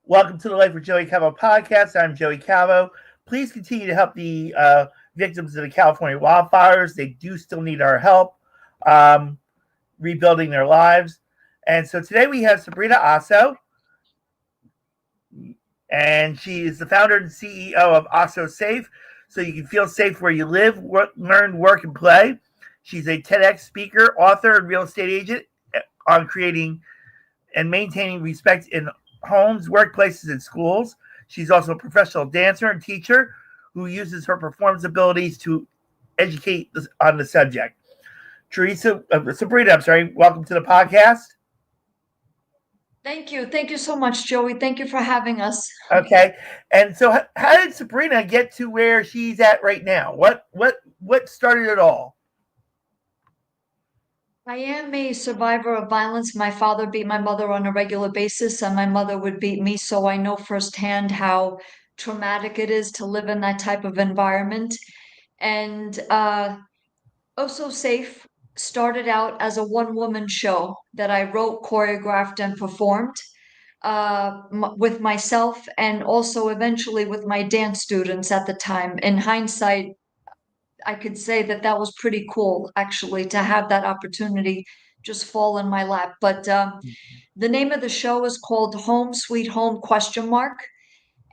Welcome to the Life with Joey Calvo Podcast. I'm Joey Calvo. Please continue to help the victims of the California wildfires. They do still need our help rebuilding their lives. And so today we have Sabrin Osso, and she is the founder and CEO of Osso Safe, so you can feel safe where you live, work, learn, work, and play. She's a TEDx speaker, author, and real estate agent on creating and maintaining respect in homes, workplaces, and schools. She's also a professional dancer and teacher who uses her performance abilities to educate on the subject. Sabrina, welcome to the podcast. Thank you. Thank you so much, Joey. Thank you for having us. Okay. And so how did Sabrina get to where she's at right now? What started it all? I am a survivor of violence. My father beat my mother on a regular basis, and my mother would beat me. So I know firsthand how traumatic it is to live in that type of environment. And Osso Safe started out as a one-woman show that I wrote, choreographed, and performed with myself, and also eventually with my dance students at the time. In hindsight, I could say that that was pretty cool, actually, to have that opportunity just fall in my lap. But the name of the show is called Home Sweet Home question mark.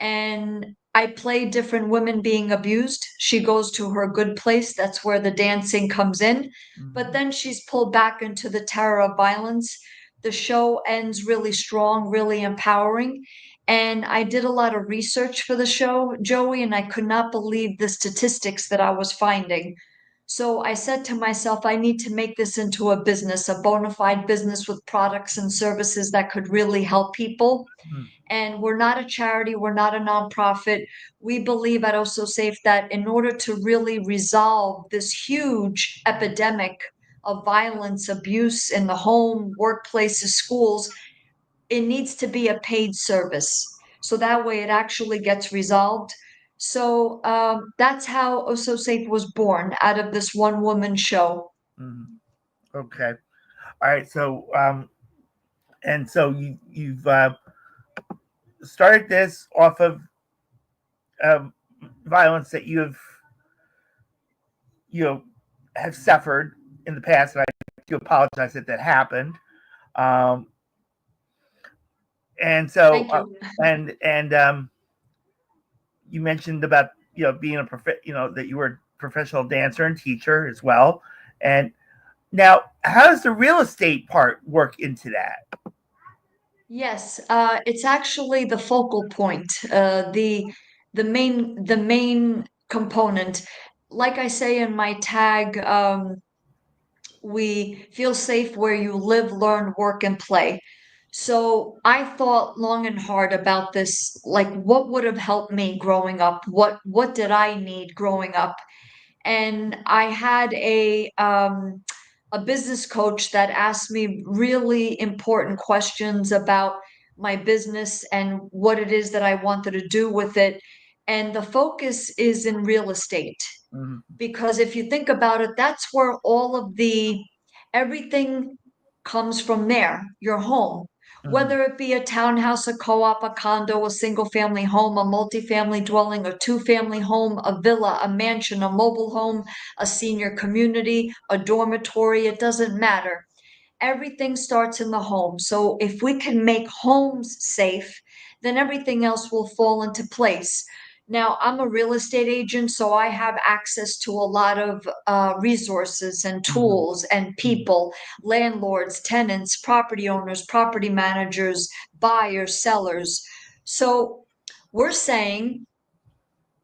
And I play different women being abused. She goes to her good place. That's where the dancing comes in. But then she's pulled back into the terror of violence. The show ends really strong, really empowering. And I did a lot of research for the show, Joey, and I could not believe the statistics that I was finding. So I said to myself, I need to make this into a business, a bona fide business with products and services that could really help people. And we're not a charity, we're not a nonprofit. We believe at Osso Safe that in order to really resolve this huge epidemic of violence, abuse in the home, workplaces, schools, it needs to be a paid service. So that way it actually gets resolved. So that's how Osso Safe was born, out of this one woman show. Okay. All right. So, and so you've started this off of violence that you have suffered in the past, and I do apologize that happened. And so, you mentioned about being that you were a professional dancer and teacher as well. And now, how does the real estate part work into that? Yes, it's actually the focal point, the main component. Like I say in my tag, we feel safe where you live, learn, work, and play. So I thought long and hard about this, like what would have helped me growing up? What did I need growing up? And I had a business coach that asked me really important questions about my business and what it is that I wanted to do with it. And the focus is in real estate. Because if you think about it, that's where all of everything comes from there, your home. Whether it be a townhouse, a co-op, a condo, a single family home, a multifamily dwelling, a two-family home, a villa, a mansion, a mobile home, a senior community, a dormitory, it doesn't matter. Everything starts in the home. So if we can make homes safe, then everything else will fall into place. Now, I'm a real estate agent, so I have access to a lot of resources and tools and people, landlords, tenants, property owners, property managers, buyers, sellers. So we're saying,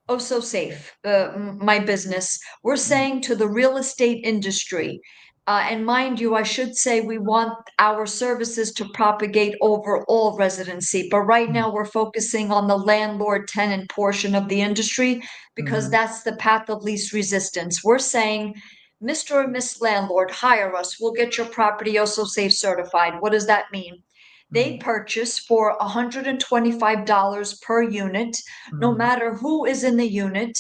Osso Safe, my business, we're saying to the real estate industry, and mind you, I should say we want our services to propagate over all residency, but right now we're focusing on the landlord tenant portion of the industry because that's the path of least resistance. We're saying, Mr. or Miss Landlord, hire us. We'll get your property Osso Safe certified. What does that mean? They purchase for $125 per unit, no matter who is in the unit.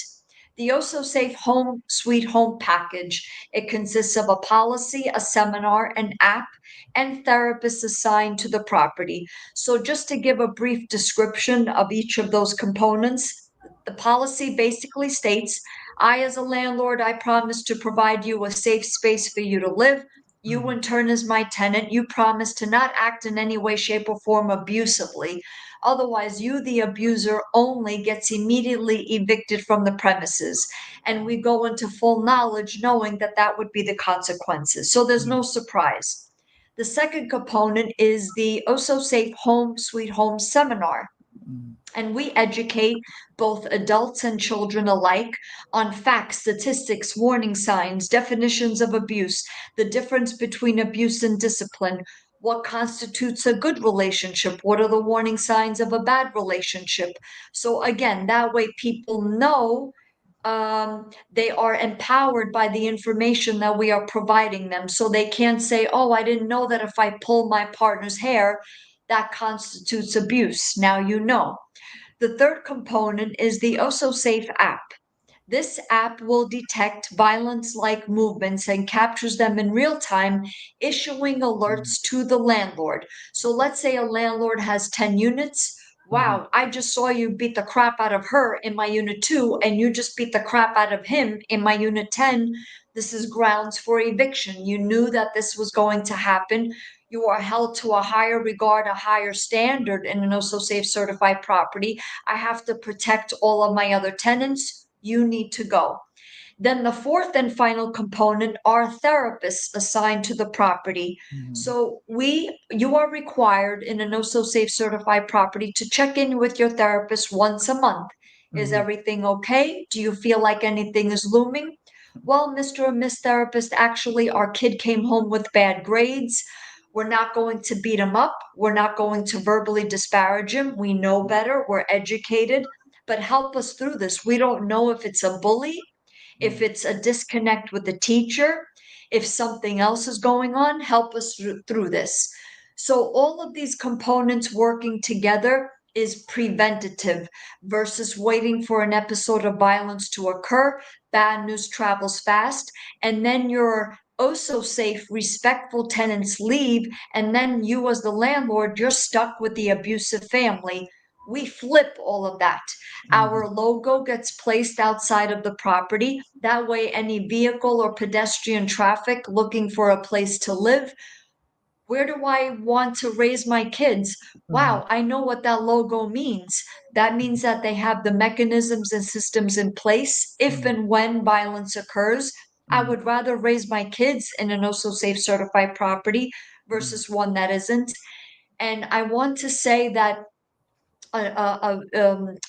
The Osso Safe Home Sweet Home package. It consists of a policy, a seminar, an app, and therapists assigned to the property. So just to give a brief description of each of those components, the policy basically states, I, as a landlord, I promise to provide you a safe space for you to live. You, in turn, as my tenant, you promise to not act in any way, shape, or form abusively. Otherwise, you, the abuser, only gets immediately evicted from the premises. And we go into full knowledge knowing that that would be the consequences. So there's no surprise. The second component is the Osso Safe Home Sweet Home seminar. And we educate both adults and children alike on facts, statistics, warning signs, definitions of abuse, the difference between abuse and discipline, what constitutes a good relationship, what are the warning signs of a bad relationship. So, again, that way people know they are empowered by the information that we are providing them. So they can't say, oh, I didn't know that if I pull my partner's hair, that constitutes abuse. Now you know. The third component is the Osso Safe app. This app will detect violence-like movements and captures them in real time, issuing alerts to the landlord. So let's say a landlord has 10 units. Wow, I just saw you beat the crap out of her in my unit 2, and you just beat the crap out of him in my unit 10. This is grounds for eviction. You knew that this was going to happen. You are held to a higher regard, a higher standard in an Osso Safe certified property. I have to protect all of my other tenants. You need to go. Then the fourth and final component are therapists assigned to the property. So you are required in an Osso Safe certified property to check in with your therapist once a month. Is everything okay? Do you feel like anything is looming? Well, Mr. and Miss Therapist, actually, our kid came home with bad grades. We're not going to beat him up. We're not going to verbally disparage him. We know better. We're educated. But help us through this. We don't know if it's a bully, if it's a disconnect with the teacher, if something else is going on. Help us through this. So all of these components working together is preventative versus waiting for an episode of violence to occur. Bad news travels fast. And then your Osso Safe, respectful tenants leave, and then you, as the landlord, you're stuck with the abusive family. We flip all of that. Our logo gets placed outside of the property. That way, any vehicle or pedestrian traffic looking for a place to live, where do I want to raise my kids? Wow, I know what that logo means. That means that they have the mechanisms and systems in place if and when violence occurs. I would rather raise my kids in an Osso Safe certified property versus one that isn't. And I want to say that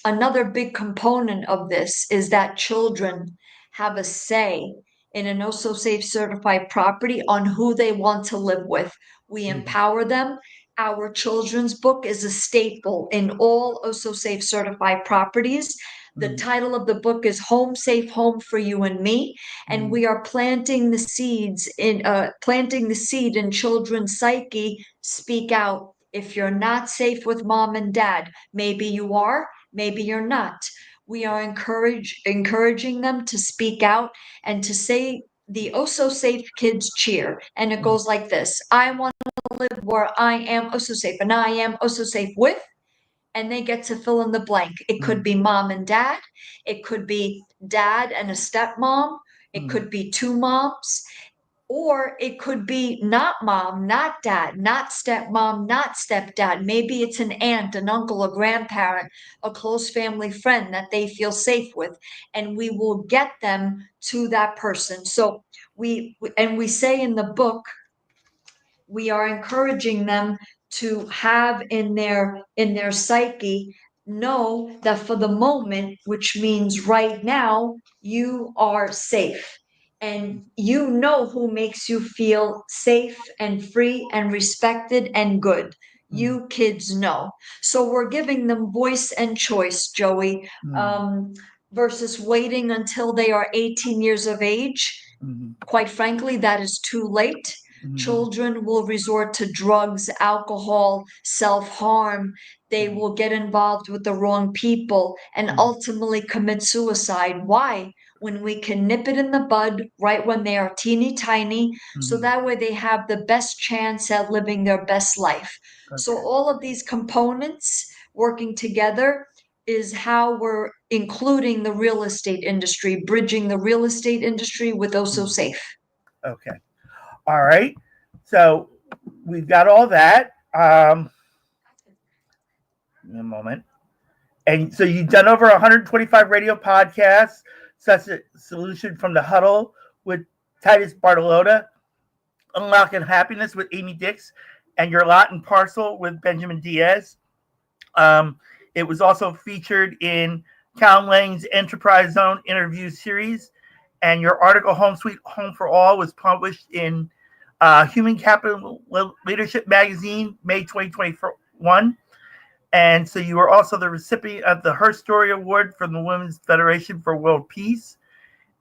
another big component of this is that children have a say in an Osso Safe certified property on who they want to live with. We empower them. Our children's book is a staple in all Osso Safe certified properties. The title of the book is Home Safe Home for You and Me, and we are planting the seeds in planting the seed in children's psyche. Speak out. If you're not safe with mom and dad, maybe you are, maybe you're not. We are encouraging them to speak out and to say the Osso Safe Kids cheer. And it goes like this: I want to live where I am Osso Safe, and I am Osso Safe with, and they get to fill in the blank. It could be mom and dad, it could be dad and a stepmom, it could be two moms, or it could be not mom, not dad, not stepmom, not stepdad. Maybe it's an aunt, an uncle, a grandparent, a close family friend that they feel safe with. And we will get them to that person. So we say in the book, we are encouraging them to have in their psyche, know that for the moment, which means right now, you are safe, and you know who makes you feel safe and free and respected and good. You kids know. So we're giving them voice and choice, Joey, versus waiting until they are 18 years of age. Quite frankly, that is too late. Children will resort to drugs, alcohol, self-harm. They will get involved with the wrong people and ultimately commit suicide. Why? When we can nip it in the bud right when they are teeny tiny, so that way they have the best chance at living their best life. So all of these components working together is how we're including the real estate industry, bridging the real estate industry with Osso Safe. Okay. All right. So we've got all that. In a moment. And so you've done over 125 radio podcasts, such a solution from the huddle with Titus Bartolota, Unlocking Happiness with Amy Dix, and Your Lot and Parcel with Benjamin Diaz. It was also featured in Cal Lang's Enterprise Zone interview series, and your article Home Sweet Home for All was published in Human Capital Leadership Magazine, May 2021. And so you were also the recipient of the Her Story Award from the Women's Federation for World Peace.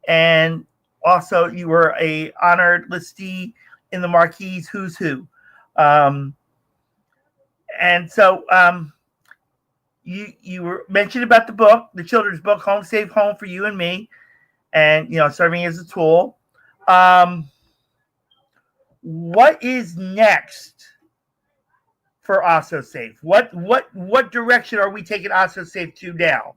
And also you were a honored listee in the Marquis Who's Who. And so you were mentioned about the book, the children's book, Home Safe Home for You and Me, and, serving as a tool. What is next for Osso Safe? What direction are we taking Osso Safe to now?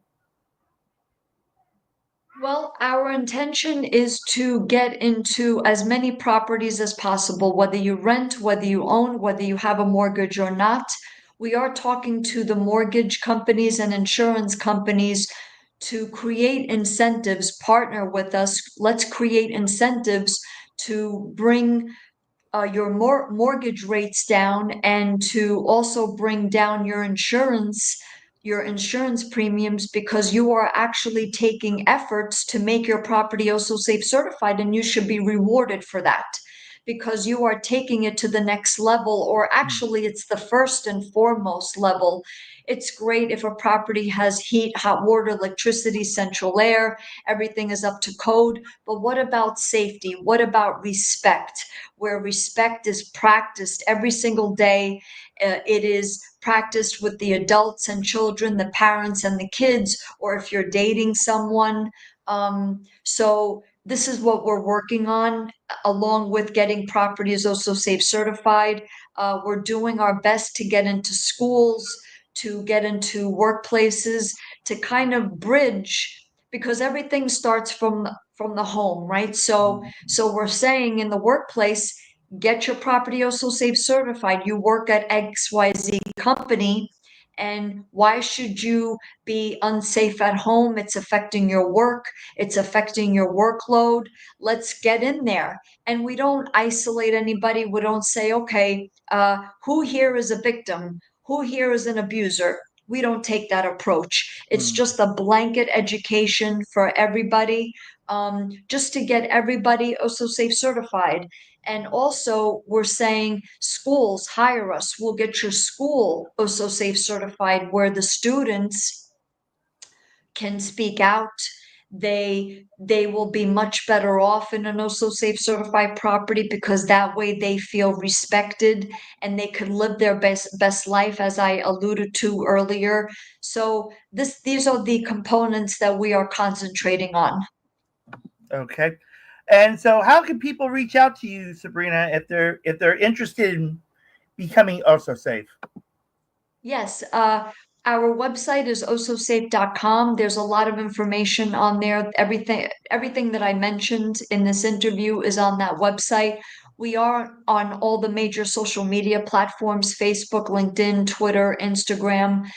Well, our intention is to get into as many properties as possible, whether you rent, whether you own, whether you have a mortgage or not. We are talking to the mortgage companies and insurance companies to create incentives, partner with us. Let's create incentives to bring your mortgage rates down and to also bring down your insurance premiums, because you are actually taking efforts to make your property Osso Safe certified, and you should be rewarded for that because you are taking it to the next level, or actually it's the first and foremost level. It's great if a property has heat, hot water, electricity, central air, everything is up to code. But what about safety? What about respect? Where respect is practiced every single day. It is practiced with the adults and children, the parents and the kids, or if you're dating someone. So this is what we're working on, along with getting properties Osso Safe certified. We're doing our best to get into schools, to get into workplaces, to kind of bridge, because everything starts from the home, right? So we're saying in the workplace, get your property Osso Safe certified. You work at XYZ company, and why should you be unsafe at home? It's affecting your work. It's affecting your workload. Let's get in there. And we don't isolate anybody. We don't say, okay, who here is a victim? Who here is an abuser? We don't take that approach. It's just a blanket education for everybody, just to get everybody Osso Safe certified. And also, we're saying schools hire us. We'll get your school Osso Safe certified, where the students can speak out. They will be much better off in an Osso Safe certified property, because that way they feel respected and they can live their best life, as I alluded to earlier. So these are the components that we are concentrating on. Okay. And so how can people reach out to you, Sabrina, if they're interested in becoming Osso Safe? Yes, our website is ossosafe.com. There's a lot of information on there. Everything that I mentioned in this interview is on that website. We are on all the major social media platforms: Facebook, LinkedIn, Twitter, Instagram.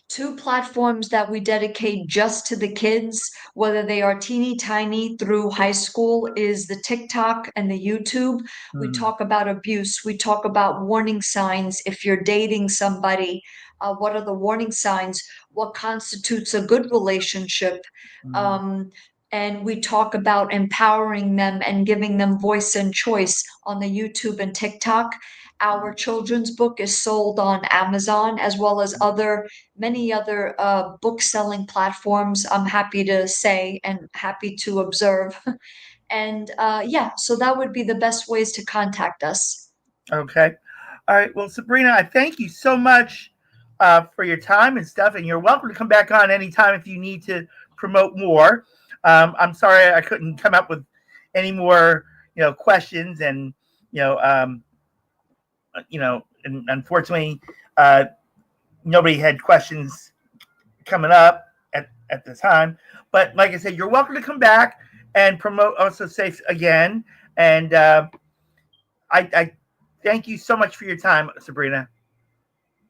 Two platforms that we dedicate just to the kids, whether they are teeny tiny through high school, is the TikTok and the YouTube. We talk about abuse. We talk about warning signs. If you're dating somebody, what are the warning signs? What constitutes a good relationship? And we talk about empowering them and giving them voice and choice on the YouTube and TikTok. Our children's book is sold on Amazon, as well as many other book selling platforms, I'm happy to say and happy to observe. And yeah, so that would be the best ways to contact us. Okay. All right. Well, Sabrina, I thank you so much for your time and stuff. And you're welcome to come back on anytime if you need to promote more. I'm sorry I couldn't come up with any more, questions. And, and unfortunately, nobody had questions coming up at the time. But like I said, you're welcome to come back and promote Osso Safe again. And I thank you so much for your time, Sabrina.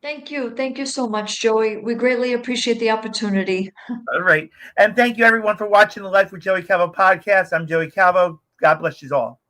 Thank you. Thank you so much, Joey. We greatly appreciate the opportunity. All right. And thank you, everyone, for watching the Life with Joey Calvo podcast. I'm Joey Calvo. God bless you all.